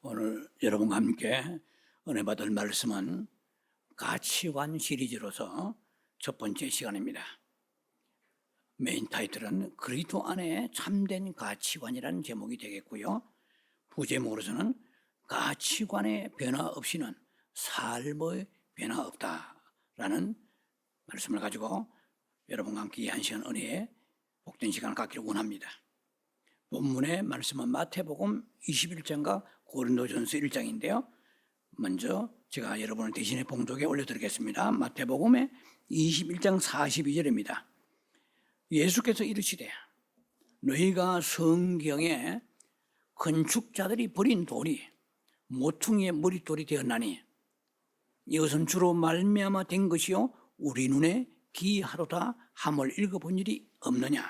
오늘 여러분과 함께 은혜 받을 말씀은 가치관 시리즈로서 첫 번째 시간입니다. 메인 타이틀은 그리스도 안에 참된 가치관이라는 제목이 되겠고요. 부제목으로서는 가치관의 변화 없이는 삶의 변화 없다라는 말씀을 가지고 여러분과 함께 이 한 시간 은혜의 복된 시간을 갖기를 원합니다. 본문의 말씀은 마태복음 21장과 고린도전서 1장인데요. 먼저 제가 여러분을 대신에 봉독에 올려드리겠습니다. 마태복음의 21장 42절입니다. 예수께서 이르시되 너희가 성경에 건축자들이 버린 돌이 모퉁이의 머릿돌이 되었나니 이것은 주로 말미암아 된 것이요 우리 눈에 기이하도다 함을 읽어본 일이 없느냐.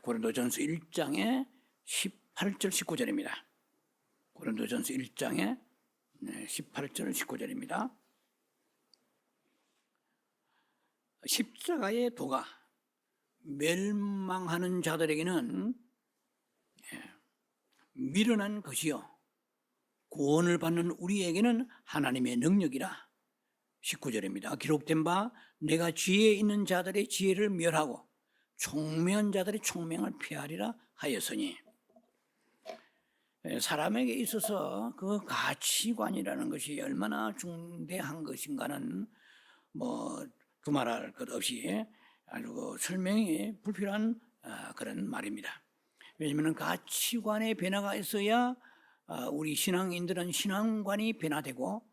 고린도전서 1장의 18절 19절입니다. 고린도전서 1장의 18절 19절입니다. 십자가의 도가 멸망하는 자들에게는 미련한 것이요 구원을 받는 우리에게는 하나님의 능력이라. 19절입니다. 기록된 바 내가 지혜에 있는 자들의 지혜를 멸하고 총명한 자들의 총명을 폐하리라 하였으니, 사람에게 있어서 그 가치관이라는 것이 얼마나 중대한 것인가는 두말할 것 없이 아주 설명이 불필요한 그런 말입니다. 왜냐하면 가치관의 변화가 있어야 우리 신앙인들은 신앙관이 변화되고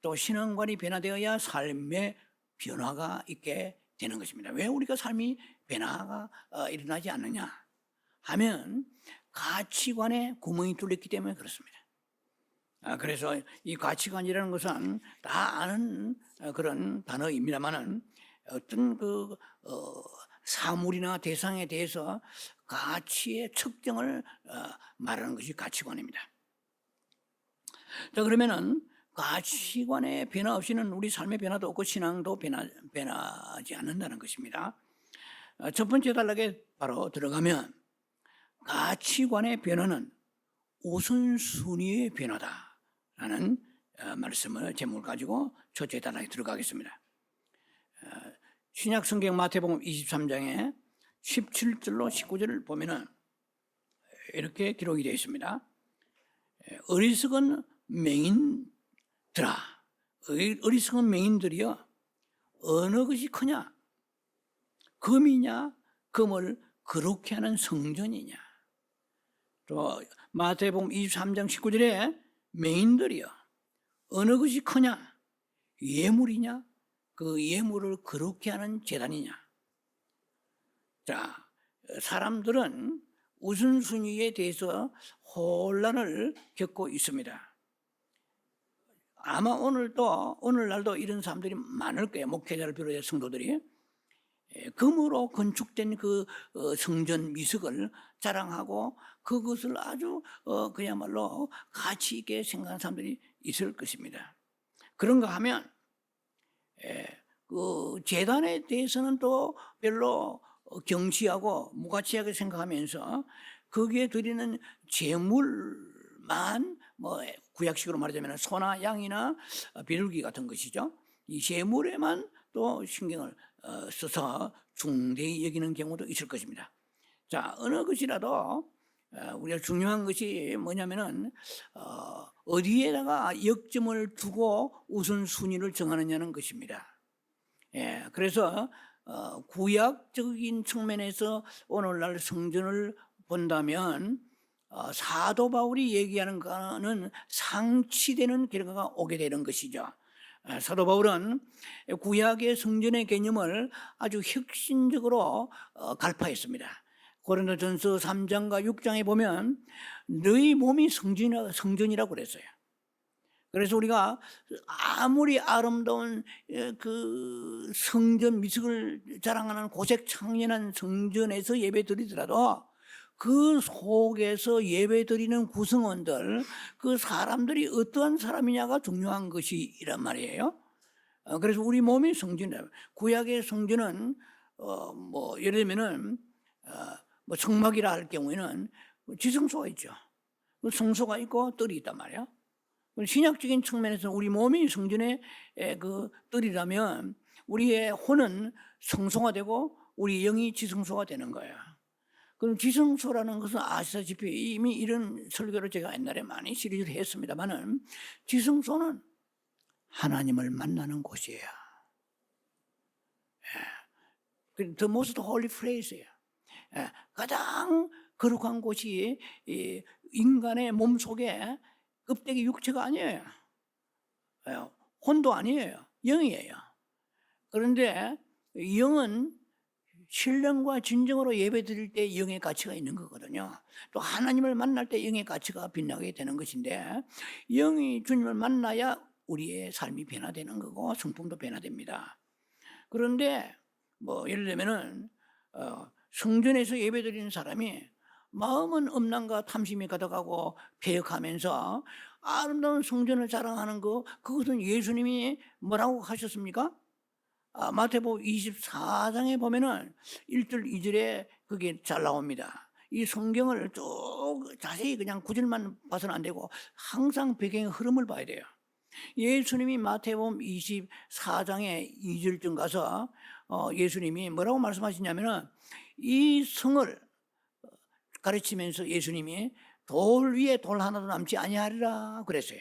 또 신앙관이 변화되어야 삶의 변화가 있게 되는 것입니다. 왜 우리가 삶이 변화가 일어나지 않느냐 하면 가치관에 구멍이 뚫렸기 때문에 그렇습니다. 그래서 이 가치관이라는 것은 다 아는 그런 단어입니다만은 어떤 사물이나 대상에 대해서 가치의 측정을 말하는 것이 가치관입니다. 자, 그러면은 가치관의 변화 없이는 우리 삶의 변화도 없고 신앙도 변하지 않는다는 것입니다. 첫 번째 단락에 바로 들어가면 가치관의 변화는 우선순위의 변화다라는 말씀을 제목을 가지고 첫째 단락에 들어가겠습니다. 신약성경 마태복음 23장에 17절로 19절을 보면은 이렇게 기록이 되어 있습니다. 어리석은 맹인들이여 어느 것이 크냐? 금이냐? 금을 거룩히 하는 성전이냐? 또 마태복음 23장 19절에 맹인들이여 어느 것이 크냐? 예물이냐? 그 예물을 거룩히 하는 제단이냐? 자, 사람들은 우선순위에 대해서 혼란을 겪고 있습니다. 아마 오늘날도 이런 사람들이 많을 거예요. 목회자를 비롯해 성도들이 금으로 건축된 그 성전 미석을 자랑하고 그것을 아주 그야말로 가치 있게 생각하는 사람들이 있을 것입니다. 그런가 하면 그 제단에 대해서는 또 별로 경시하고 무가치하게 생각하면서 거기에 드리는 제물만 구약식으로 말하자면 소나 양이나 비둘기 같은 것이죠. 이 제물에만 또 신경을 써서 중대히 여기는 경우도 있을 것입니다. 자, 어느 것이라도 우리가 중요한 것이 뭐냐면은 어디에다가 역점을 두고 우선순위를 정하느냐는 것입니다. 그래서 구약적인 측면에서 오늘날 성전을 본다면 사도 바울이 얘기하는 거는 상치되는 결과가 오게 되는 것이죠. 사도 바울은 구약의 성전의 개념을 아주 혁신적으로 갈파했습니다. 고린도전서 3장과 6장에 보면 너희 몸이 성전이라고 그랬어요. 그래서 우리가 아무리 아름다운 그 성전 미석을 자랑하는 고색 창연한 성전에서 예배 드리더라도 그 속에서 예배 드리는 구성원들, 그 사람들이 어떠한 사람이냐가 중요한 것이란 말이에요. 그래서 우리 몸이 성전이에요. 구약의 성전은 예를 들면은 성막이라 할 경우에는 지성소가 있죠. 성소가 있고 뜰이 있단 말이야. 신약적인 측면에서 우리 몸이 성전의 그 뜰이라면 우리의 혼은 성소가 되고 우리 영이 지성소가 되는 거야. 그럼 지성소라는 것은 아시다시피 이미 이런 설교를 제가 옛날에 많이 시리즈를 했습니다만은 지성소는 하나님을 만나는 곳이에요. The most holy place예요. 가장 거룩한 곳이 인간의 몸 속에 껍데기 육체가 아니에요. 혼도 아니에요. 영이에요. 그런데 영은 신령과 진정으로 예배 드릴 때 영의 가치가 있는 거거든요. 또 하나님을 만날 때 영의 가치가 빛나게 되는 것인데 영이 주님을 만나야 우리의 삶이 변화되는 거고 성품도 변화됩니다. 그런데 뭐 예를 들면은 성전에서 예배 드리는 사람이 마음은 음란과 탐심이 가득하고 패역하면서 아름다운 성전을 자랑하는 거, 그것은 예수님이 뭐라고 하셨습니까? 마태복음 24장에 보면은 1절 2절에 그게 잘 나옵니다. 이 성경을 쭉 자세히 그냥 구절만 봐서는 안 되고 항상 배경의 흐름을 봐야 돼요. 예수님이 마태복음 24장에 2절쯤 가서 예수님이 뭐라고 말씀하시냐면은 이 성을 가르치면서 예수님이 돌 위에 돌 하나도 남지 아니하리라 그랬어요.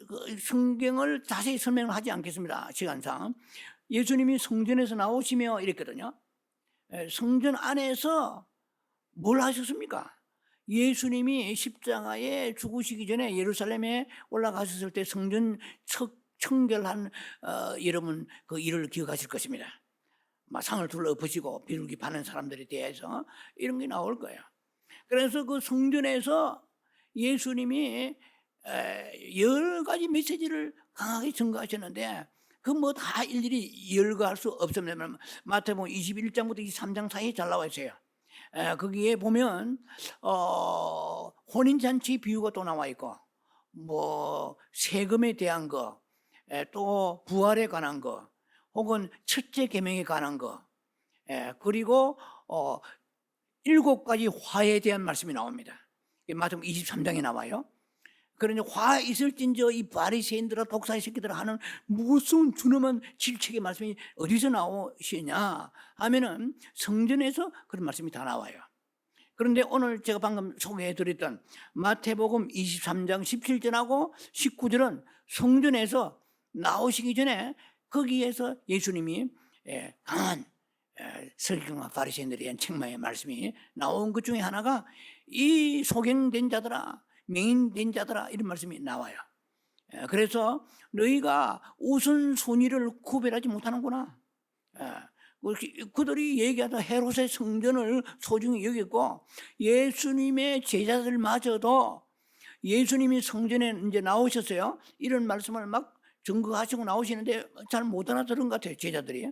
그 성경을 자세히 설명을 하지 않겠습니다. 시간상. 예수님이 성전에서 나오시며 이랬거든요. 성전 안에서 뭘 하셨습니까? 예수님이 십자가에 죽으시기 전에 예루살렘에 올라가셨을 때 성전 청결한 여러분 그 일을 기억하실 것입니다. 막 상을 둘러 엎으시고 비둘기 파는 사람들에 대해서 이런 게 나올 거예요. 그래서 그 성전에서 예수님이 여러 가지 메시지를 강하게 전가하셨는데 그 뭐 다 일일이 열거할 수 없습니다. 마태복음 21장부터 23장 사이에 잘 나와 있어요. 거기에 보면 혼인잔치 비유가 또 나와 있고 뭐 세금에 대한 거, 또 부활에 관한 거, 혹은 첫째 계명에 관한 거, 그리고 7가지 화에 대한 말씀이 나옵니다. 마태복음 23장에 나와요. 그러니 화 있을진저 이 바리새인들아 독사의 새끼들아 하는 무슨 준엄한 질책의 말씀이 어디서 나오시냐 하면은 성전에서 그런 말씀이 다 나와요. 그런데 오늘 제가 방금 소개해드렸던 마태복음 23장 17절하고 19절은 성전에서 나오시기 전에 거기에서 예수님이 강한 서기관과 바리새인들에 대한 책망의 말씀이 나온 것 중에 하나가 이 소경된 자들아, 맹인된 자들아, 이런 말씀이 나와요. 그래서 너희가 우선순위를 구별하지 못하는구나. 그들이 얘기하던 헤롯의 성전을 소중히 여겼고 예수님의 제자들마저도 예수님이 성전에 이제 나오셨어요. 이런 말씀을 막 증거하시고 나오시는데 잘 못 알아들은 것 같아요, 제자들이.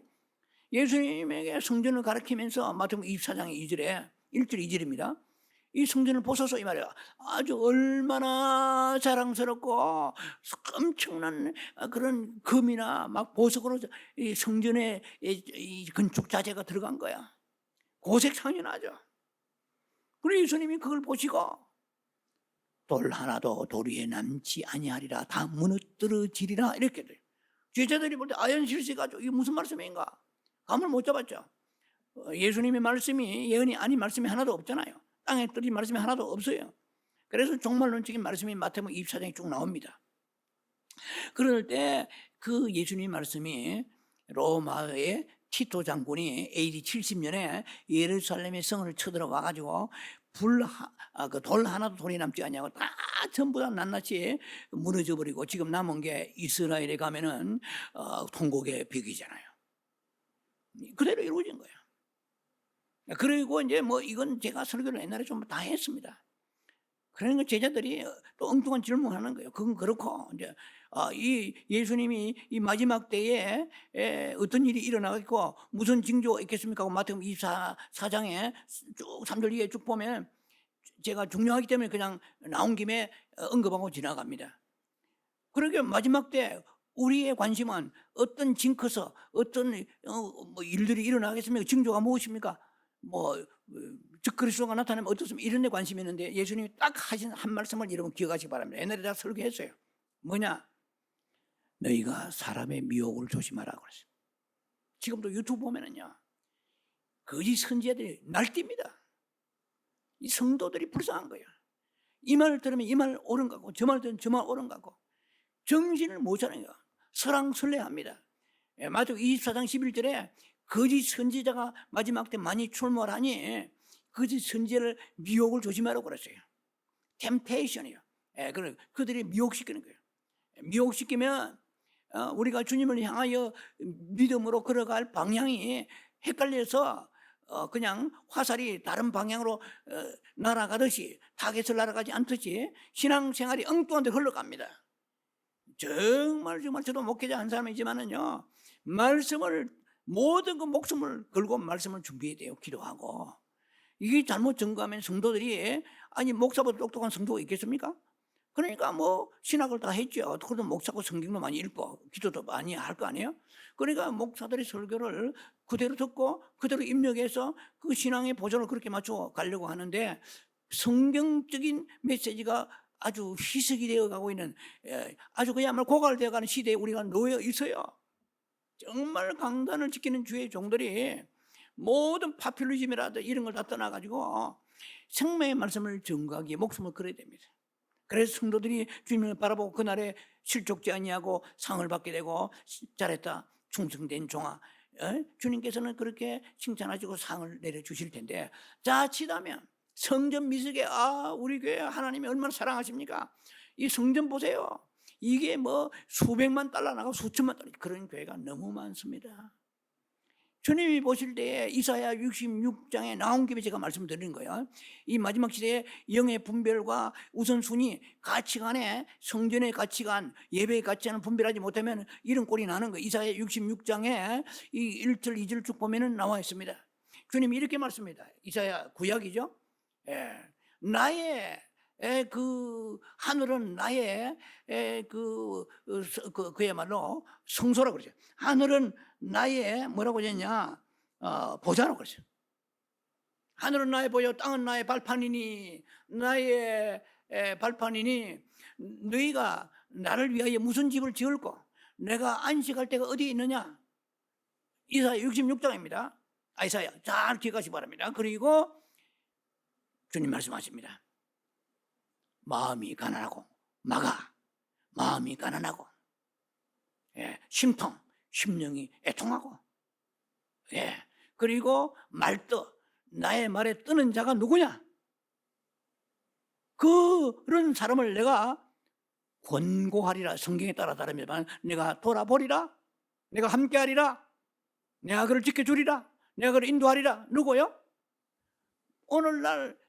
예수님에게 성전을 가르치면서 마태복음 24장 2절에 1절 2절입니다. 이 성전을 보소서 이 말이야. 아주 얼마나 자랑스럽고 엄청난 그런 금이나 막 보석으로 이 성전에 이 건축 자재가 들어간 거야. 고색상연하죠. 그리고 예수님이 그걸 보시고 돌 하나도 돌 위에 남지 아니하리라, 다 무너뜨려지리라 이렇게 돼요. 제자들이 볼 때 아연실세가지고 이게 무슨 말씀인가 감을 못 잡았죠. 예수님의 말씀이 예언이 아닌 말씀이 하나도 없잖아요. 땅에 떨어진 말씀이 하나도 없어요. 그래서 종말론적인 말씀이 마태복음 24장에 쭉 나옵니다. 그럴 때 그 예수님의 말씀이 로마의 티토 장군이 AD 70년에 예루살렘의 성을 쳐들어와 가지고 돌 하나도 돌이 남지 않냐고 다 전부 다 낱낱이 무너져 버리고 지금 남은 게 이스라엘에 가면은 통곡의 벽이잖아요. 그대로 이루어진 거예요. 그리고 이제 뭐 이건 제가 설교를 옛날에 좀 다 했습니다. 그러니까 제자들이 또 엉뚱한 질문을 하는 거예요. 그건 그렇고 이제 이 예수님이 이 마지막 때에 어떤 일이 일어나겠고 무슨 징조가 있겠습니까? 마태복음 24장에 쭉 3절 이하에 쭉 보면 제가 중요하기 때문에 그냥 나온 김에 언급하고 지나갑니다. 그러니까 마지막 때 우리의 관심은 어떤 징크서, 어떤 뭐 일들이 일어나겠습니까? 징조가 무엇입니까? 뭐 그리스도가 나타나면 어떻습니까? 이런 데 관심이 있는데 예수님이 딱 하신 한 말씀을 여러분 기억하시기 바랍니다. 옛날에 제가 설교했어요. 뭐냐? 너희가 사람의 미혹을 조심하라 그랬어요. 지금도 유튜브 보면은요, 거짓 선지자들이 날뜁니다. 이 성도들이 불쌍한 거예요. 이 말 들으면 이 말 옳은 것 같고 저 말 들으면 저 말 옳은 것 같고 정신을 못 차려요. 설왕설래합니다. 마태복음 24장 11절에 거짓 선지자가 마지막 때 많이 출몰하니 거짓 선지자를 미혹을 조심하라고 그랬어요. 템테이션이요. 그들이 미혹시키는 거예요. 미혹시키면 우리가 주님을 향하여 믿음으로 걸어갈 방향이 헷갈려서 그냥 화살이 다른 방향으로 날아가듯이 타겟을 날아가지 않듯이 신앙생활이 엉뚱한 데 흘러갑니다. 정말 저도 목회자 한 사람이지만은요, 말씀을 모든 그 목숨을 걸고 말씀을 준비해야 돼요. 기도하고. 이게 잘못 증거하면 성도들이, 아니 목사보다 똑똑한 성도가 있겠습니까? 그러니까 뭐 신학을 다 했죠. 그래도 목사고 성경도 많이 읽고 기도도 많이 할 거 아니에요? 그러니까 목사들의 설교를 그대로 듣고 그대로 입력해서 그 신앙의 보존을 그렇게 맞춰 가려고 하는데, 성경적인 메시지가 아주 희석이 되어 가고 있는, 아주 그야말로 고갈되어 가는 시대에 우리가 놓여 있어요. 정말 강단을 지키는 주의 종들이 모든 파퓰리즘이라도 이런 걸 다 떠나가지고 생명의 말씀을 증거하기에 목숨을 걸어야 됩니다. 그래서 성도들이 주님을 바라보고 그날에 실족지 아니하고 상을 받게 되고, 잘했다 충성된 종아, 주님께서는 그렇게 칭찬하시고 상을 내려주실 텐데, 자칫하면 성전 미숙에 우리 교회 하나님이 얼마나 사랑하십니까? 이 성전 보세요. 이게 뭐 수백만 달러 나가고 수천만 달러, 그런 교회가 너무 많습니다. 주님이 보실 때에 이사야 66장에 나온 김에 제가 말씀드리는 거예요. 이 마지막 시대에 영의 분별과 우선순위, 가치관에, 성전의 가치관, 예배의 가치관을 분별하지 못하면 이런 꼴이 나는 거예요. 이사야 66장에 이 1절 2절 쭉 보면은 나와 있습니다. 주님이 이렇게 말씀합니다. 이사야 구약이죠. 나의 그 하늘은 나의 그야말로 성소라고 그러죠. 하늘은 나의 뭐라고 했냐, 보좌라고 그러죠. 하늘은 나의 보좌, 땅은 나의 발판이니, 나의 발판이니, 너희가 나를 위하여 무슨 집을 지을고 내가 안식할 때가 어디에 있느냐. 이사야 66장입니다. 이사야 잘 기억하시기 바랍니다. 그리고 주님 말씀하십니다. 마음이 가난하고 마음이 가난하고, 심통, 심령이 애통하고, 그리고 말떠, 나의 말에 뜨는 자가 누구냐? 그런 사람을 내가 권고하리라. 성경에 따라 다릅니다만 내가 돌아보리라, 내가 함께하리라, 내가 그를 지켜주리라, 내가 그를 인도하리라. 누구요? 오늘날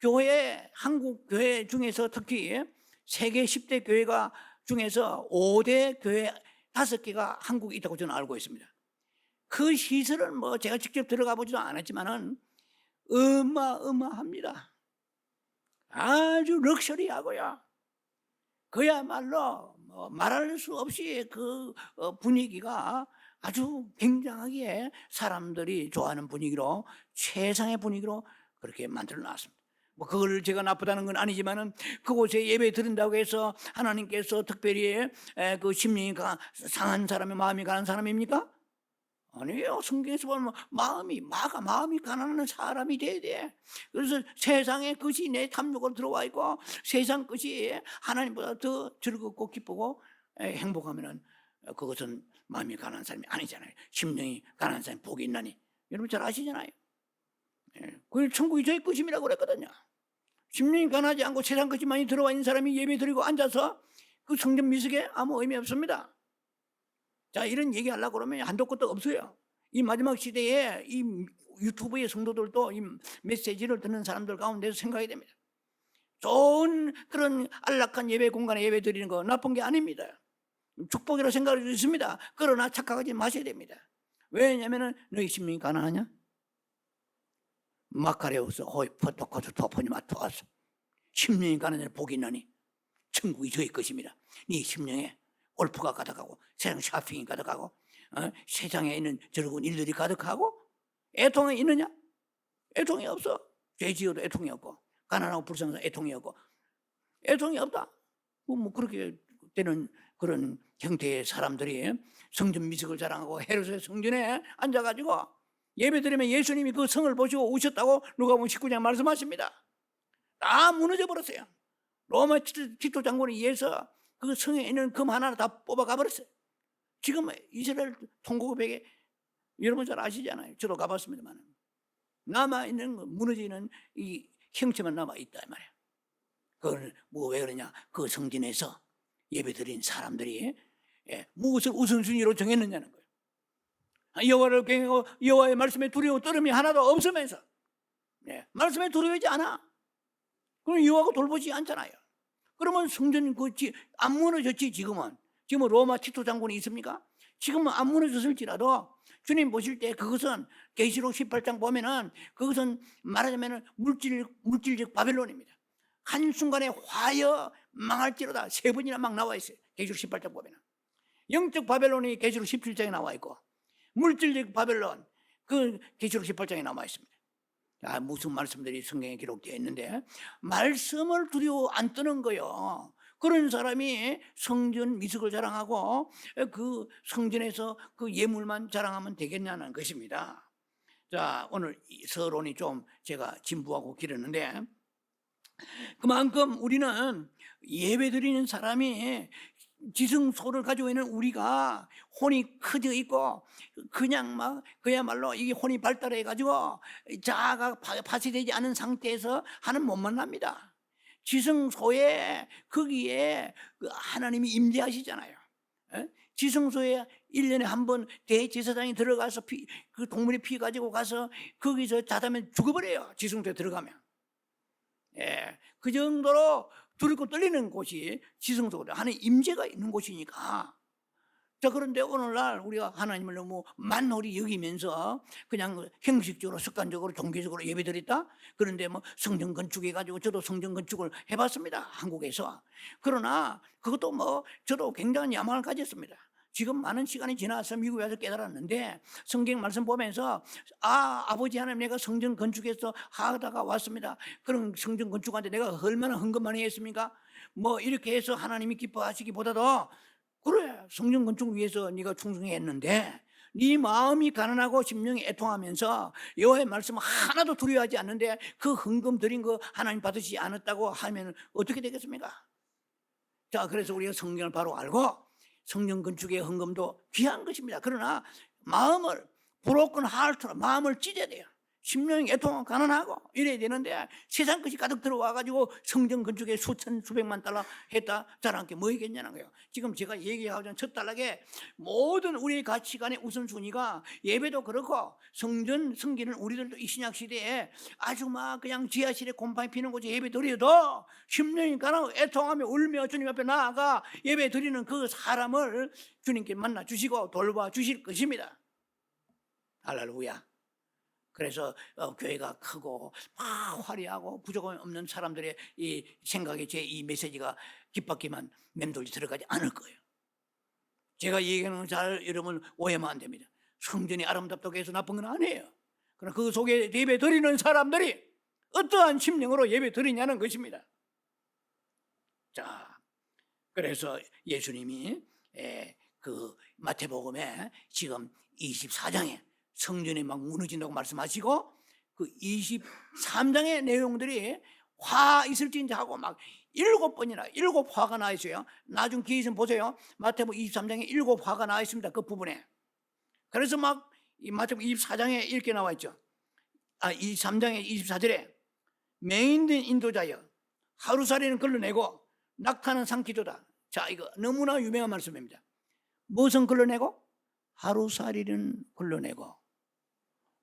교회, 한국 교회 중에서 특히 세계 10대 교회가 중에서 5대 교회 5개가 한국에 있다고 저는 알고 있습니다. 그 시설은 뭐 제가 직접 들어가 보지도 않았지만은 어마어마합니다. 아주 럭셔리하고요. 그야말로 뭐 말할 수 없이 그 분위기가 아주 굉장하게 사람들이 좋아하는 분위기로, 최상의 분위기로 그렇게 만들어 놨습니다. 뭐 그걸 제가 나쁘다는 건 아니지만은 그곳에 예배 드린다고 해서 하나님께서 특별히 그 심령이 상한 사람의 마음이 가난 사람입니까? 아니에요. 성경에서 보면 마음이 가난한 사람이 돼야 돼. 그래서 세상의 것이 내 탐욕으로 들어와 있고 세상 것이 하나님보다 더 즐겁고 기쁘고 행복하면은 그것은 마음이 가난한 사람이 아니잖아요. 심령이 가난한 사람이 복이 있나니. 여러분 잘 아시잖아요. 그걸 천국이 저의 것임이라고 그랬거든요. 심령이 가난하지 않고 세상 것이 들어와 있는 사람이 예배 드리고 앉아서 그 성전 미숙에 아무 의미 없습니다. 자, 이런 얘기 하려고 그러면 한도 끝도 없어요. 이 마지막 시대에 이 유튜브의 성도들도 이 메시지를 듣는 사람들 가운데서 생각해야 됩니다. 좋은 그런 안락한 예배 공간에 예배 드리는 거 나쁜 게 아닙니다. 축복이라고 생각할 수 있습니다. 그러나 착각하지 마셔야 됩니다. 왜냐하면 너희 심령이 가난하냐? 마카레우스 호이 포토코스 토포니마토아스, 심령이 가난하냐 복이 있나니 천국이 저의 것입니다. 네 심령에 골프가 가득하고 세상 쇼핑이 가득하고 세상에 있는 즐거운 일들이 가득하고 애통이 있느냐? 애통이 없어. 죄 지어도 애통이 없고, 가난하고 불쌍해서 애통이 없고, 애통이 없다. 뭐 그렇게 되는 그런 형태의 사람들이 성전 미식을 자랑하고 헤롯의 성전에 앉아가지고 예배드리면 예수님이 그 성을 보시고 우셨다고 누가복음 19장 말씀하십니다. 다 무너져 버렸어요. 로마 티토 장군에 의해서 그 성에 있는 금 하나를 다 뽑아가 버렸어요. 지금 이스라엘 통곡백에 여러분 잘 아시잖아요. 저도 가봤습니다만 남아있는 무너지는 이 형체만 남아있다 이 말이에요. 그걸 뭐 왜 그러냐, 그 성전에서 예배드린 사람들이 무엇을 우선순위로 정했느냐는 거예요. 여호와를 경외하고 여호와의 말씀에 두려워 떨음이 하나도 없으면서 말씀에 두려워하지 않아. 그럼 여호와가 돌보지 않잖아요. 그러면 성전 안 무너졌지. 지금은 로마 티토 장군이 있습니까? 지금은 안 무너졌을지라도 주님 보실 때 그것은 계시록 18장 보면은 그것은 말하자면 물질적 바벨론입니다. 한순간에 화여 망할지로다 세 번이나 막 나와 있어요. 계시록 18장 보면은 영적 바벨론이 계시록 17장에 나와 있고 물질적 바벨론 그 계시록 18장에 나와 있습니다. 무슨 말씀들이 성경에 기록되어 있는데 말씀을 두려워 안 떠는 거요. 그런 사람이 성전 미숙을 자랑하고 그 성전에서 그 예물만 자랑하면 되겠냐는 것입니다. 자, 오늘 서론이 좀 제가 진부하고 길었는데 그만큼 우리는 예배드리는 사람이 지성소를 가지고 있는 우리가 혼이 커져 있고 그냥 막 그야말로 이게 혼이 발달해 가지고 자아가 파쇄되지 않은 상태에서 하는 못 만납니다. 지성소에 거기에 하나님이 임재하시잖아요. 지성소에 1년에 한 번 대제사장이 들어가서 그 동물의 피 가지고 가서 거기서 자다면 죽어버려요. 지성소에 들어가면. 그 정도로 두렵고 떨리는 곳이 지성소거든요. 하나님 임재가 있는 곳이니까. 자, 그런데 오늘날 우리가 하나님을 너무 만홀히 여기면서 그냥 형식적으로 습관적으로 종교적으로 예배드렸다. 그런데 뭐 성전 건축해가지고 저도 성전 건축을 해봤습니다. 한국에서. 그러나 그것도 뭐 저도 굉장한 야망을 가졌습니다. 지금 많은 시간이 지나서 미국에 와서 깨달았는데 성경 말씀 보면서 아버지 하나님 내가 성전 건축해서 하다가 왔습니다. 그럼 성전 건축하는데 내가 얼마나 헌금 많이 했습니까? 뭐 이렇게 해서 하나님이 기뻐하시기보다도 그래 성전 건축을 위해서 네가 충성했는데 네 마음이 가난하고 심령이 애통하면서 여호와의 말씀 하나도 두려워하지 않는데 그 헌금 드린 거 하나님 받으시지 않았다고 하면 어떻게 되겠습니까? 자, 그래서 우리가 성경을 바로 알고 성전 건축의 헌금도 귀한 것입니다. 그러나 마음을 broken heart로 마음을 찢어야 돼요. 심령이 애통하고 가난하고 이래야 되는데 세상 것이 가득 들어와가지고 성전 건축에 수백만 달러 했다 자랑한 게 뭐이겠냐는 거예요. 지금 제가 얘기하고 전 첫 단락에 모든 우리의 가치관의 우선순위가 예배도 그렇고 성전은 우리들도 이 신약 시대에 아주 막 그냥 지하실에 곰팡이 피는 곳에 예배 드려도 심령이 가난하고 애통하며 울며 주님 앞에 나아가 예배 드리는 그 사람을 주님께 만나 주시고 돌봐 주실 것입니다. 할렐루야. 그래서 교회가 크고 막 화려하고 부족함이 없는 사람들의 이 생각에 제 이 메시지가 깃바퀴만 맴돌지 들어가지 않을 거예요. 제가 얘기하는 건 잘 여러분 오해만 안 됩니다. 성전이 아름답다고 해서 나쁜 건 아니에요. 그러나 그 속에 예배 드리는 사람들이 어떠한 심령으로 예배 드리냐는 것입니다. 자, 그래서 예수님이 그 마태복음에 지금 24장에 성전이 막 무너진다고 말씀하시고 그 23장의 내용들이 화 있을진지 하고 막 7번이나 7화가 나와 있어요. 나중 기회 있으면 보세요. 마태복음 23장에 7화가 나와 있습니다. 그 부분에. 그래서 막 이 마태복음 24장에 이렇게 나와 있죠. 23장에 24절에 맹인된 인도자여 하루살이는 걸러내고 낙타는 삼키도다. 자, 이거 너무나 유명한 말씀입니다. 무엇은 걸러내고? 하루살이는 걸러내고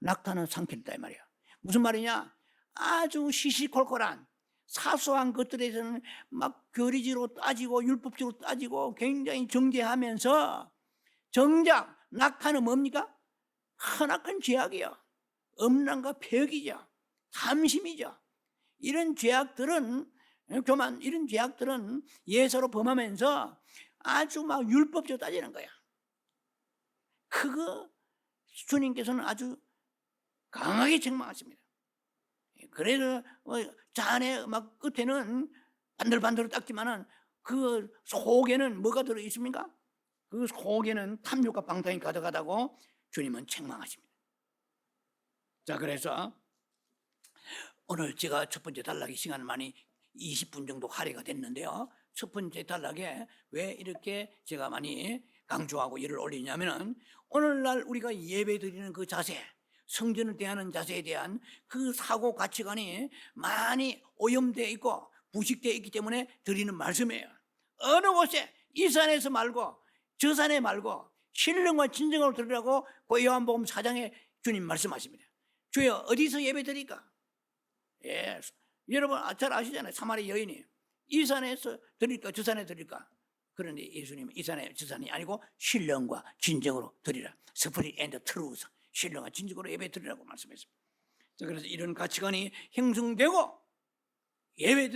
낙타는 삼킨다 이 말이야. 무슨 말이냐? 아주 시시콜콜한 사소한 것들에서는 막 교리지로 따지고 율법적으로 따지고 굉장히 정죄하면서 정작 낙타는 뭡니까? 크나큰 죄악이요. 음란과 폐역이죠. 탐심이죠. 이런 죄악들은 이런 죄악들은 예서로 범하면서 아주 막 율법적으로 따지는 거야. 그거 주님께서는 아주 강하게 책망하십니다. 그래서 잔에 막 끝에는 반들반들 닦지만은 그 속에는 뭐가 들어 있습니까? 그 속에는 탐욕과 방탕이 가득하다고 주님은 책망하십니다. 자, 그래서 오늘 제가 첫 번째 단락의 시간 많이 20분 정도 할애가 됐는데요. 첫 번째 단락에 왜 이렇게 제가 많이 강조하고 열을 올리냐면은 오늘날 우리가 예배 드리는 그 자세, 성전을 대하는 자세에 대한 그 사고 가치관이 많이 오염되어 있고 부식되어 있기 때문에 드리는 말씀이에요. 어느 곳에 이 산에서 말고 저 산에 말고 신령과 진정으로 드리라고 요한복음 4장에 주님 말씀하십니다. 주여 어디서 예배 드릴까? 예, 여러분 잘 아시잖아요. 사마리 여인이 이 산에서 드릴까 저 산에 드릴까? 그런데 예수님은 이 산에 저 산이 아니고 신령과 진정으로 드리라. 스피릿 앤드 트루스, 신령과 진정으로 예배 드리라고 말씀했습니다. 자, 그래서 이런 가치관이 형성되고 예배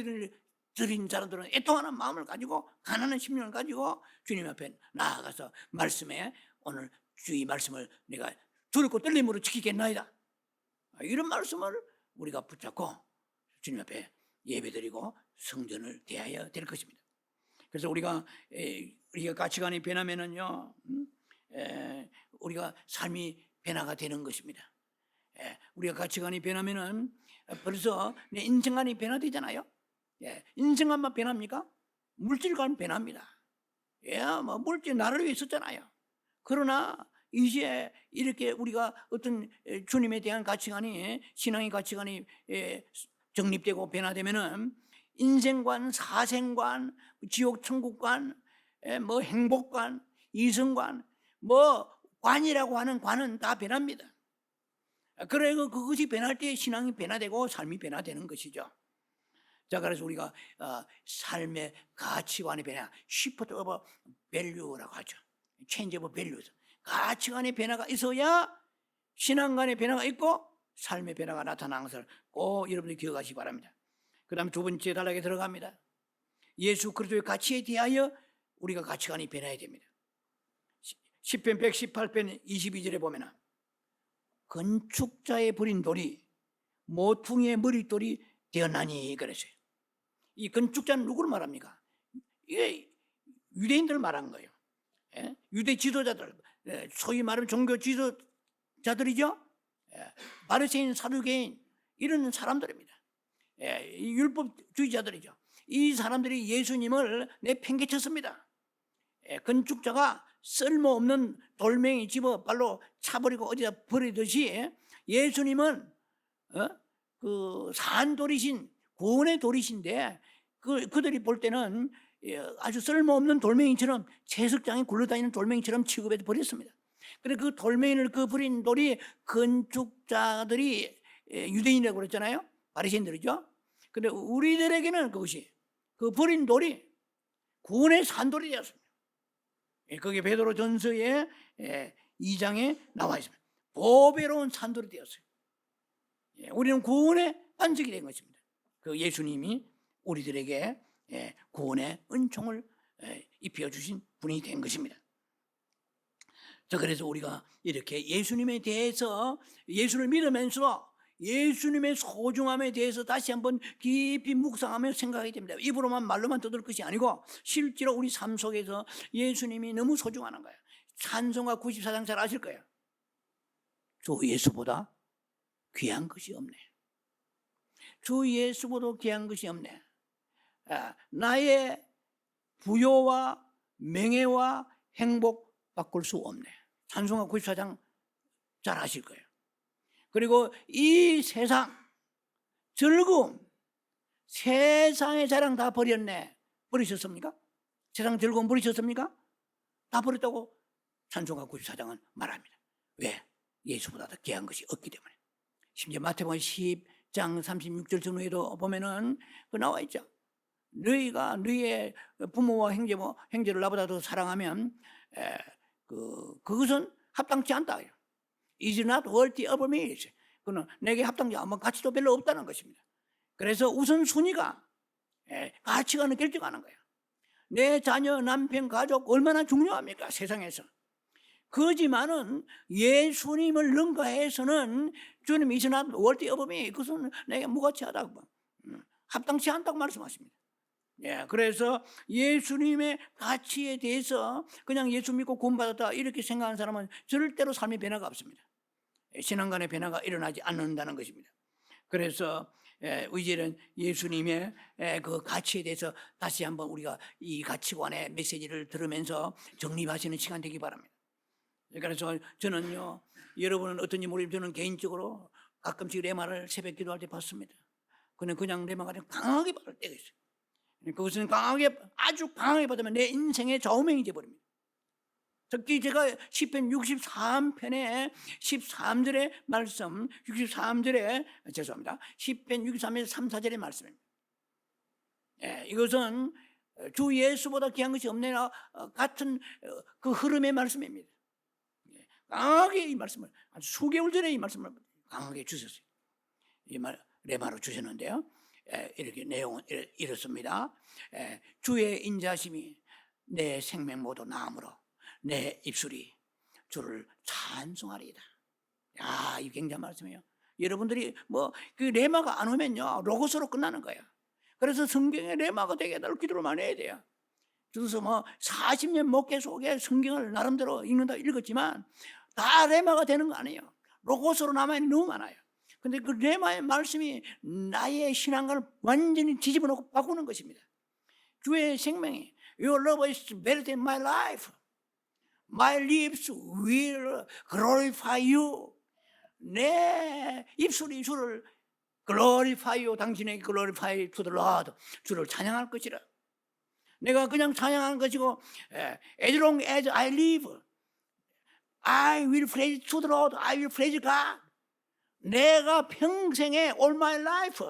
드린 사람들은 애통하는 마음을 가지고 가난한 심령을 가지고 주님 앞에 나아가서 말씀에 오늘 주의 말씀을 내가 두렵고 떨림으로 지키겠나이다. 이런 말씀을 우리가 붙잡고 주님 앞에 예배드리고 성전을 대하여 될 것입니다. 그래서 우리가 가치관이 변하면은요, 우리가 삶이 변화가 되는 것입니다. 우리가 가치관이 변하면은 벌써 내 인생관이 변화되잖아요. 인생관만 변합니까? 물질관은 변합니다. 뭐 물질 나를 위해 썼잖아요. 그러나 이제 이렇게 우리가 어떤 주님에 대한 가치관이, 신앙의 가치관이 정립되고 변화되면은 인생관, 사생관, 지옥 천국관, 뭐 행복관, 이성관, 뭐 관이라고 하는 관은 다 변합니다. 그래서 그것이 변할 때 신앙이 변화되고 삶이 변화되는 것이죠. 자, 그래서 우리가 삶의 가치관의 변화, shift of value라고 하죠. change of values. 가치관의 변화가 있어야 신앙관의 변화가 있고 삶의 변화가 나타나는 것을 꼭 여러분들이 기억하시기 바랍니다. 그 다음에 두 번째 단락에 들어갑니다. 예수 그리스도의 가치에 대하여 우리가 가치관이 변해야 됩니다. 시편 118편 22절에 보면 건축자의 버린 돌이 모퉁이의 머릿돌이 되었나니 그랬어요. 이 건축자는 누구를 말합니까? 이게 유대인들을 말한 거예요. 유대 지도자들, 소위 말하면 종교 지도자들이죠. 바리새인, 사두개인 이런 사람들입니다. 율법주의자들이죠. 이 사람들이 예수님을 내팽개쳤습니다. 건축자가 쓸모없는 돌멩이 집어 발로 차버리고 어디다 버리듯이 예수님은 그 산돌이신 구원의 돌이신데 그들이 볼 때는 아주 쓸모없는 돌멩이처럼 채석장에 굴러다니는 돌멩이처럼 취급해서 버렸습니다. 그래 그 돌멩이를 그 버린 돌이 건축자들이 유대인이라고 그랬잖아요. 바리새인들이죠. 근데 우리들에게는 그것이 그 버린 돌이 구원의 산돌이 되었습니다. 거기에 베드로 전서의 2장에 나와 있습니다. 보배로운 산돌이 되었어요. 우리는 구원의 반석이 된 것입니다. 그 예수님이 우리들에게 구원의 은총을 입혀 주신 분이 된 것입니다. 자, 그래서 우리가 이렇게 예수님에 대해서 예수를 믿으면서 예수님의 소중함에 대해서 다시 한번 깊이 묵상하며 생각하게 됩니다. 입으로만 말로만 떠들 것이 아니고 실제로 우리 삶 속에서 예수님이 너무 소중한 거예요. 찬송가 94장 잘 아실 거예요. 주 예수보다 귀한 것이 없네. 주 예수보다 귀한 것이 없네. 나의 부요와 명예와 행복 바꿀 수 없네. 찬송가 94장 잘 아실 거예요. 그리고 이 세상 즐거움, 세상의 자랑 다 버렸네. 버리셨습니까? 세상 즐거움 버리셨습니까? 다 버렸다고 찬송가 94장은 말합니다. 왜? 예수보다 더 귀한 것이 없기 때문에. 심지어 마태복음 10장 36절 전후에도 보면은 그 나와 있죠. 너희가 너희의 부모와 형제를 나보다 더 사랑하면 그것은 합당치 않다. Is not worthy of me. 그는 내게 합당치 않은 가치도 별로 없다는 것입니다. 그래서 우선순위가 가치관을 결정하는 거예요. 내 자녀, 남편, 가족 얼마나 중요합니까? 세상에서. 그지만은 예수님을 능가해서는 주님이 이전한 월드 어범이 그것은 내게 무가치하다고 합당치 않다고 말씀하십니다. 예, 그래서 예수님의 가치에 대해서 그냥 예수 믿고 구원받았다 이렇게 생각하는 사람은 절대로 삶의 변화가 없습니다. 신앙간의 변화가 일어나지 않는다는 것입니다. 그래서 이제는 예수님의 그 가치에 대해서 다시 한번 우리가 이 가치관의 메시지를 들으면서 정립하시는 시간 되기 바랍니다. 그래서 저는요, 여러분은 어떤지 모르지만 저는 개인적으로 가끔씩 레마를 새벽 기도할 때 받습니다. 그냥 레마가 강하게 받을 때가 있어요. 그것은 아주 강하게 받으면 내 인생의 좌우명이 되어버립니다. 특히 제가 시편 63편의 13절의 말씀, 63절에 죄송합니다. 시편 63편 3, 4절의 말씀입니다. 예, 이것은 주 예수보다 귀한 것이 없네나 같은 그 흐름의 말씀입니다. 강하게 이 말씀을 아주 수개월 전에 이 말씀을 강하게 주셨어요. 이 말 레마로 주셨는데요. 이렇게 내용은 이렇습니다. 주의 인자심이 내 생명 모두 나음으로 내 입술이 주를 찬송하리이다. 야, 이 굉장한 말씀이에요. 여러분들이 그 레마가 안 오면요 로고스로 끝나는 거예요. 그래서 성경에 레마가 되게 해달라고 기도를 많이 해야 돼요. 그래서 40년 목회 속에 성경을 나름대로 읽었지만 다 레마가 되는 거 아니에요. 로고스로 남아있는 너무 많아요. 근데 그 레마의 말씀이 나의 신앙관을 완전히 뒤집어 놓고 바꾸는 것입니다. 주의 생명이 Your love is better than my life. My lips will glorify you. 내 입술이 주를 glorify you. 당신의 glorify to the Lord. 주를 찬양할 것이라. 내가 그냥 찬양하는 것이고 As long as I live I will praise to the Lord. I will praise God. 내가 평생에 all my life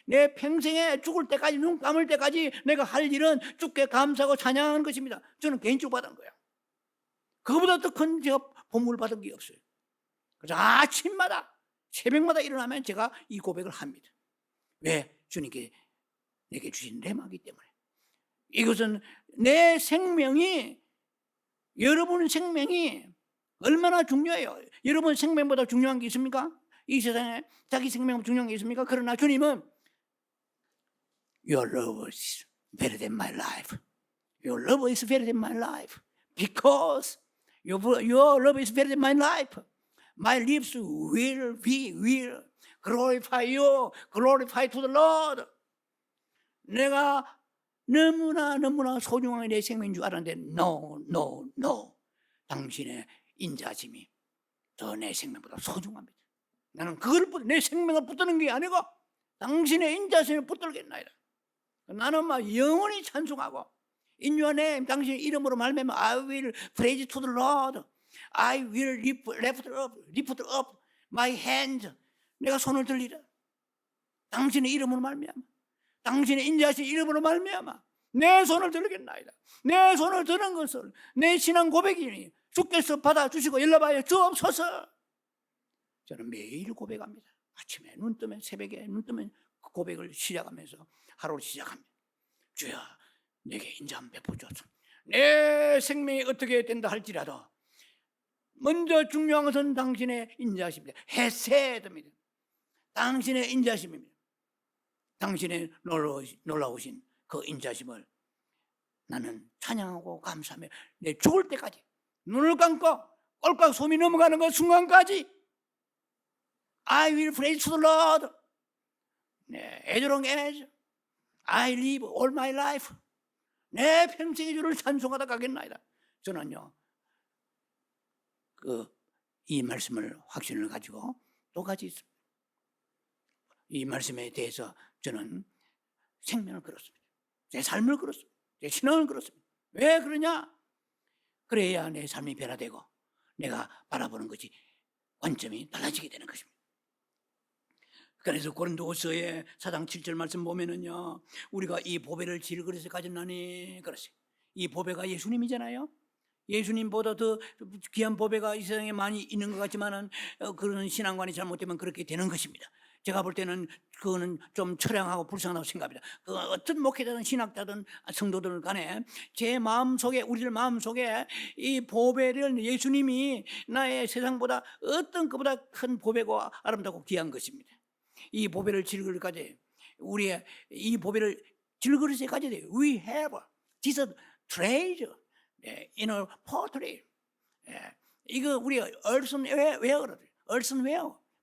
내 평생에 죽을 때까지 눈 감을 때까지 내가 할 일은 주께 감사하고 찬양하는 것입니다. 저는 개인적으로 받은 거예요. 그거보다 더 큰 제가 보물 받은 게 없어요. 그래서 아침마다 새벽마다 일어나면 제가 이 고백을 합니다. 왜? 주님께 내게 주신 레마이기 때문에. 이것은 내 생명이 여러분 생명이 얼마나 중요해요. 여러분 생명보다 중요한 게 있습니까? 이 세상에 자기 생명보다 중요한 게 있습니까? 그러나 주님은 Your love is better than my life. Your love is better than my life. Because your love is better than my life. My lips will glorify you. Glorify to the Lord. 내가 너무나 소중한 내 생명인 줄 알았는데 No. 당신의 인자심이 더 내 생명보다 소중합니다. 나는 그걸 내 생명을 붙드는 게 아니고 당신의 인자심을 붙들겠나이다. 나는 영원히 찬송하고 In your name 당신의 이름으로 말미암아 I will praise to the Lord. I will lift up my hand. 내가 손을 들리라. 당신의 이름으로 말미암아 당신의 인자하신 이름으로 말미암아 내 손을 들겠나이다. 내 손을 드는 것을 내 신앙 고백이니 주께서 받아주시고 연락하여 주옵소서. 저는 매일 고백합니다. 아침에 눈 뜨면 새벽에 눈 뜨면 그 고백을 시작하면서 하루를 시작합니다. 주여 내게 인자함 베푸소서. 내 생명이 어떻게 된다 할지라도 먼저 중요한 것은 당신의 인자심입니다. 헤세드입니다. 당신의 인자심입니다. 당신의 놀라우신 그 인자심을 나는 찬양하고 감사하며 내 죽을 때까지 눈을 감고 꼴깍 솜이 넘어가는 그 순간까지 I will praise to the Lord. As long as I live all my life. 내 평생의 주를 찬송하다 가겠나이다. 저는요, 이 말씀을 확신을 가지고 똑같이 있습니다. 이 말씀에 대해서 저는 생명을 걸었습니다. 제 삶을 걸었습니다. 제 신앙을 걸었습니다. 왜 그러냐? 그래야 내 삶이 변화되고 내가 바라보는 것이 관점이 달라지게 되는 것입니다. 그래서 고린도후서의 4장 7절 말씀 보면은요, 우리가 이 보배를 질그릇에 가졌나니 그랬어요. 이 보배가 예수님이잖아요. 예수님보다 더 귀한 보배가 이 세상에 많이 있는 것 같지만은 그런 신앙관이 잘못되면 그렇게 되는 것입니다. 제가 볼 때는 그거는 좀 처량하고 불쌍하다고 생각합니다. 그 어떤 목회자든 신학자든 성도들 간에 제 마음속에, 우리들 마음속에 이 보배를 예수님이 나의 세상보다 어떤 것보다 큰 보배고 아름답고 귀한 것입니다. 이 보배를 질그릇까지, 우리의 이 보배를 질그릇에 가져야 돼요. We have this treasure in a pottery. 이거 우리 earthenware,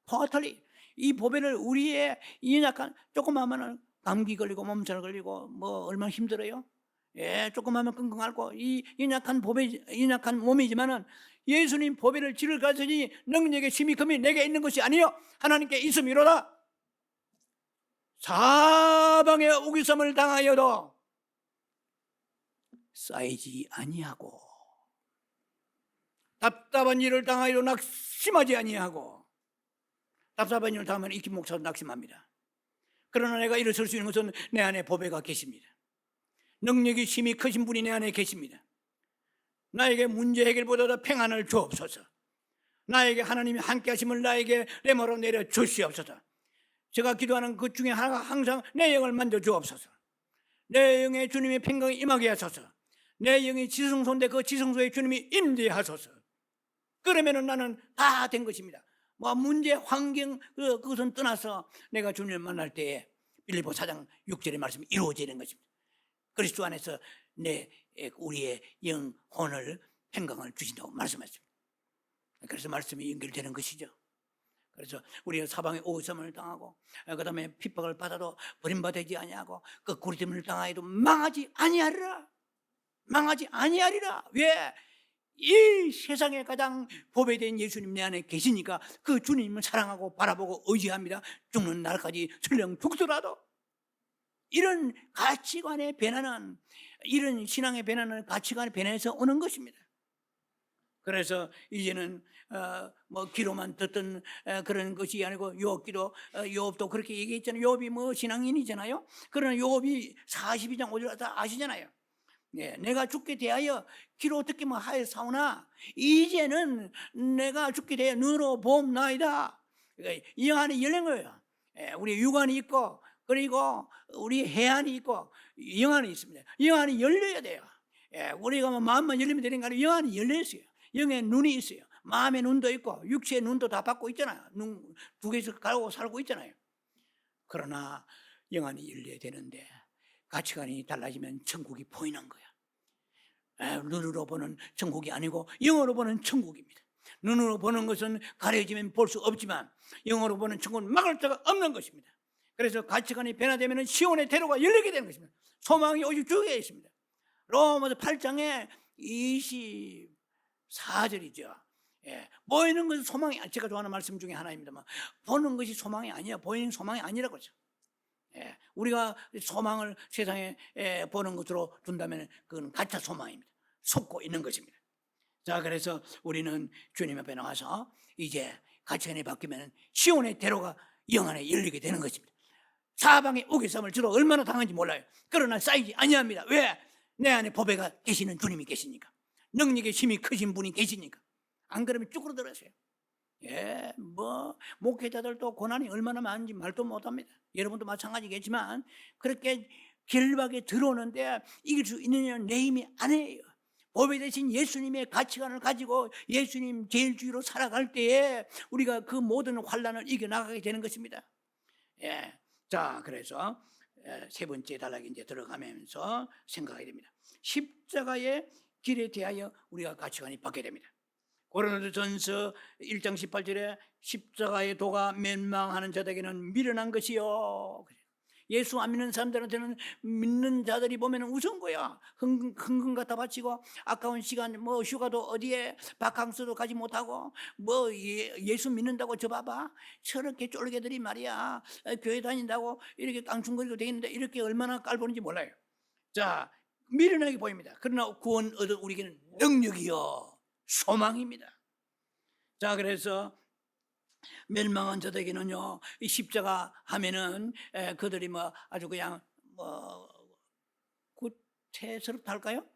pottery. 이 보배를 우리의 이 약간 조그마하면 감기 걸리고 몸살 걸리고 뭐 얼마나 힘들어요. 조그마하면 끙끙 앓고 이 약한 보배, 이 약한 몸이지만은 예수님 보배를 지를 가지니 능력의 힘이 금이 내게 있는 것이 아니요 하나님께 있음이로다. 사방에 우기섬을 당하여도 쌓이지 아니하고, 답답한 일을 당하여도 낙심하지 아니하고. 답답한 일을 당하면 이 김 목사도 낙심합니다. 그러나 내가 일어설 수 있는 것은 내 안에 보배가 계십니다. 능력이 힘이 크신 분이 내 안에 계십니다. 나에게 문제 해결보다도 평안을 주옵소서. 나에게 하나님이 함께 하심을 나에게 레모로 내려 주시옵소서. 제가 기도하는 그 중에 하나가 항상 내 영을 만져 주옵소서. 내 영에 주님의 평강이 임하게 하소서. 내 영이 지성소인데 그 지성소에 주님이 임재하소서. 그러면은 나는 다 된 것입니다. 뭐 문제, 환경 그것은 떠나서 내가 주님을 만날 때에 빌립보 4장 6절의 말씀이 이루어지는 것입니다. 그리스도 안에서 우리의 영혼을 평강을 주신다고 말씀하셨습니다. 그래서 말씀이 연결되는 것이죠. 그래서 우리가 사방에 오섬을 당하고 그 다음에 핍박을 받아도 버림받지 아니하고 그 고리됨을 당하여도 망하지 아니하리라. 망하지 아니하리라. 왜? 이 세상에 가장 보배된 예수님 내 안에 계시니까 그 주님을 사랑하고 바라보고 의지합니다. 죽는 날까지 설령 죽더라도. 이런 가치관의 변화는, 이런 신앙의 변화는 가치관의 변화에서 오는 것입니다. 그래서 이제는 뭐 기로만 듣던 그런 것이 아니고 욥기도, 욥도 그렇게 얘기했잖아요. 욥이 뭐 신앙인이잖아요. 그러나 욥이 42장 5절 다 아시잖아요. 내가 죽게 대하여 귀로 듣기만 하였사오나 이제는 내가 죽게 대하여 눈으로 봄나이다. 이 안에 열린 거예요. 우리 육안이 있고 그리고 우리 해안이 있고 영안이 있습니다. 영안이 열려야 돼요. 우리가 뭐 마음만 열리면 되는 거 아니에요. 영안이 열려 있어요. 영의 눈이 있어요. 마음의 눈도 있고 육체의 눈도 다 받고 있잖아요. 눈 두 개씩 가지고 살고 있잖아요. 그러나 영안이 열려야 되는데 가치관이 달라지면 천국이 보이는 거야. 눈으로 보는 천국이 아니고 영으로 보는 천국입니다. 눈으로 보는 것은 가려지면 볼 수 없지만 영으로 보는 천국은 막을 데가 없는 것입니다. 그래서 가치관이 변화되면 시온의 대로가 열리게 되는 것입니다. 소망이 오직 주에 있습니다. 로마서 8장에 24절이죠. 보이는 것은 소망이, 제가 좋아하는 말씀 중에 하나입니다만 보는 것이 소망이 아니야. 보이는 소망이 아니라고 그러죠. 우리가 소망을 세상에 보는 것으로 둔다면 그건 가짜 소망입니다. 속고 있는 것입니다. 자, 그래서 우리는 주님 앞에 나와서 이제 가치관이 바뀌면 시온의 대로가 영안에 열리게 되는 것입니다. 사방에 우기쌈을 주로 얼마나 당한지 몰라요. 그러나 쌓이지 아니합니다. 왜? 내 안에 보배가 계시는 주님이 계시니까, 능력의 힘이 크신 분이 계시니까. 안 그러면 쭈그러들었어요. 뭐 목회자들도 고난이 얼마나 많은지 말도 못합니다. 여러분도 마찬가지겠지만 그렇게 결박에 들어오는데 이길 수 있느냐는 내 힘이 아니에요. 보배 대신 예수님의 가치관을 가지고 예수님 제일주의로 살아갈 때에 우리가 그 모든 환난을 이겨나가게 되는 것입니다. 자, 그래서 세 번째 단락에 이제 들어가면서 생각하게 됩니다. 십자가의 길에 대하여 우리가 가치관이 바뀌게 됩니다. 고린도전서 1장 18절에 십자가의 도가 멸망하는 자들에게는 미련한 것이요. 예수 안 믿는 사람들한테는 믿는 자들이 보면 우스운 거야. 흥금 갖다 바치고 아까운 시간 뭐 휴가도 어디에 바캉스도 가지 못하고 뭐 예수 믿는다고 저 봐봐 저렇게 쫄개들이 말이야 교회 다닌다고 이렇게 깡충거리고 돼 있는데 이렇게 얼마나 깔보는지 몰라요. 자, 미련하게 보입니다. 그러나 구원 얻은 우리에게는 능력이요 소망입니다. 자, 그래서 멸망한 자들에게는요, 이 십자가 하면은 그들이 뭐 아주 그냥 뭐 구태스럽다 할까요?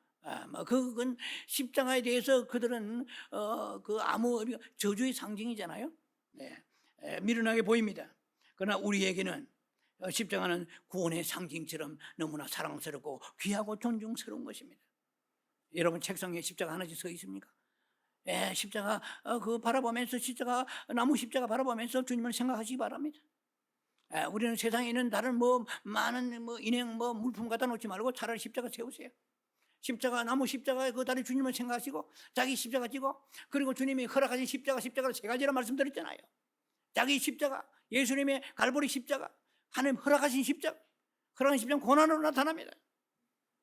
뭐 그건 십자가에 대해서 그들은 그 아무 저주의 상징이잖아요. 미련하게 보입니다. 그러나 우리에게는 십자가는 구원의 상징처럼 너무나 사랑스럽고 귀하고 존중스러운 것입니다. 여러분 책상에 십자가 하나씩 서 있습니까? 예, 십자가 그 바라보면서 십자가 나무 십자가 바라보면서 주님을 생각하시기 바랍니다. 예, 우리는 세상에 있는 다른 많은 인형 물품 갖다 놓지 말고 차라리 십자가 세우세요. 십자가 나무 십자가에 그 다리 주님을 생각하시고 자기 십자가 지고, 그리고 주님이 허락하신 십자가를 세 가지라 말씀드렸잖아요. 자기 십자가, 예수님의 갈보리 십자가, 하나님 허락하신 십자가. 허락하신 십자가는 고난으로 나타납니다.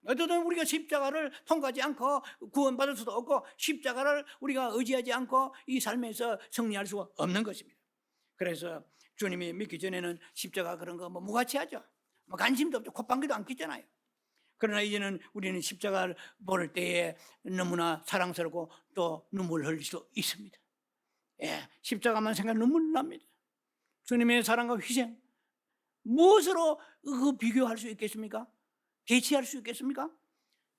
어쩌든 우리가 십자가를 통과하지 않고 구원받을 수도 없고, 십자가를 우리가 의지하지 않고 이 삶에서 승리할 수가 없는 것입니다. 그래서 주님이 믿기 전에는 십자가 그런 거 무가치하죠. 관심도 없죠. 콧방귀도 안 뀌잖아요. 그러나 이제는 우리는 십자가를 볼 때에 너무나 사랑스럽고 또 눈물 흘릴 수 있습니다. 예, 십자가만 생각하면 눈물 납니다. 주님의 사랑과 희생, 무엇으로 그 비교할 수 있겠습니까? 대치할 수 있겠습니까?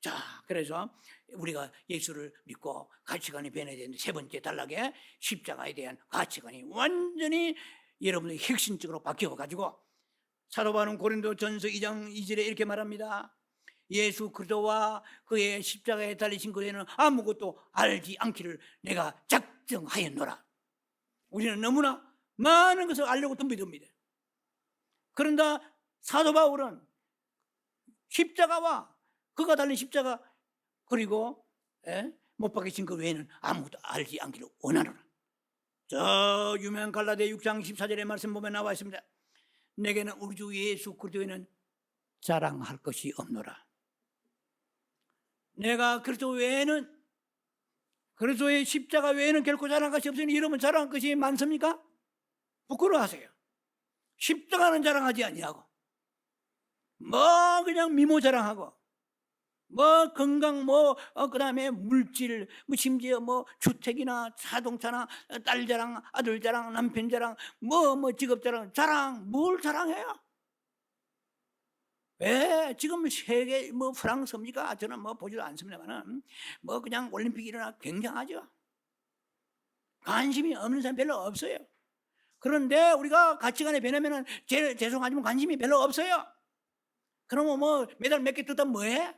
자, 그래서 우리가 예수를 믿고 가치관이 변해야 되는데, 세 번째 단락에 십자가에 대한 가치관이 완전히 여러분의 핵심적으로 바뀌어가지고, 사도 바울은 고린도전서 2장 2절에 이렇게 말합니다. 예수 그리스도와 그의 십자가에 달리신 그에는 아무것도 알지 않기를 내가 작정하였노라. 우리는 너무나 많은 것을 알려고 덤비듭니다. 그런데 사도 바울은 십자가와 그가 달린 십자가, 그리고 못 박히신 그 외에는 아무것도 알지 않기를 원하노라. 저 유명한 갈라디아 6장 14절의 말씀 보면 나와 있습니다. 내게는 우리 주 예수 그리스도에는 자랑할 것이 없노라. 내가 그리스도 외에는, 그리스도의 십자가 외에는 결코 자랑할 것이 없으니 여러분 자랑할 것이 많습니까? 부끄러워하세요. 십자가는 자랑하지 아니하고 그냥 미모 자랑하고 건강 그다음에 물질 심지어 주택이나 자동차나 딸 자랑, 아들 자랑, 남편 자랑, 직업 자랑 뭘 자랑해요? 왜 지금 세계 프랑스입니까? 저는 보지도 않습니다만은 그냥 올림픽이 일어나 굉장하죠. 관심이 없는 사람 별로 없어요. 그런데 우리가 가치관이 변하면은 죄송하지만 관심이 별로 없어요. 그러면 메달 몇 개 뜯다 뭐해?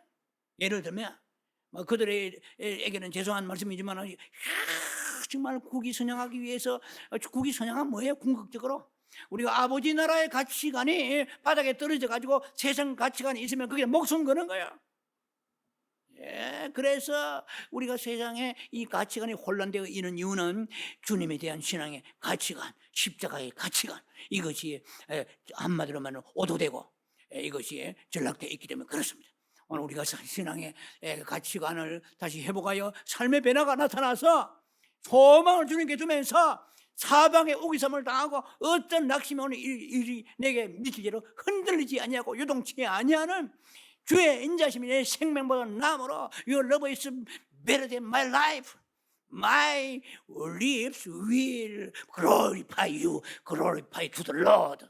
예를 들면 그들에게는 죄송한 말씀이지만 정말 국위 선양하기 위해서, 국위 선양은 뭐예요? 궁극적으로 우리가 아버지 나라의 가치관이 바닥에 떨어져 가지고 세상 가치관이 있으면 그게 목숨 거는 거예요. 예, 그래서 우리가 세상에 이 가치관이 혼란되어 있는 이유는 주님에 대한 신앙의 가치관, 십자가의 가치관, 이것이 한마디로 말하면 오도되고 이것이 전락되어 있기 때문에 그렇습니다. 오늘 우리가 신앙의 가치관을 다시 회복하여 삶의 변화가 나타나서 소망을 주님께 주면서 사방에 오기삼을 당하고 어떤 낙심이 오는 일이 내게 미치기로 흔들리지 아니하고 요동치 아니하는 주의 인자심이 내 생명보다 나으므로 Your love is better than my life. My lips will glorify you, glorify to the Lord.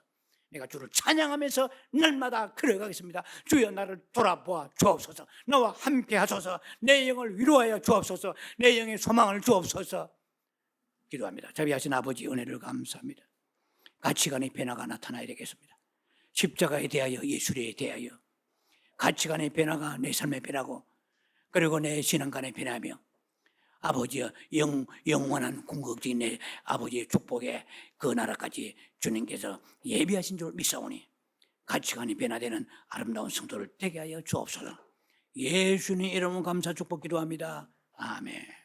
내가 주를 찬양하면서 날마다 걸어가겠습니다. 주여 나를 돌아보아 주옵소서. 나와 함께 하소서. 내 영을 위로하여 주옵소서. 내 영의 소망을 주옵소서. 기도합니다. 자비하신 아버지 은혜를 감사합니다. 가치관의 변화가 나타나야 되겠습니다. 십자가에 대하여, 예수에 대하여 가치관의 변화가 내 삶의 변화고, 그리고 내 신앙관의 변화며, 아버지여 영원한 궁극적인 내 아버지의 축복에 그 나라까지 주님께서 예비하신 줄 믿사오니 가치관이 변화되는 아름다운 성도를 되게 하여 주옵소서. 예수님 이름으로 감사 축복 기도합니다. 아멘.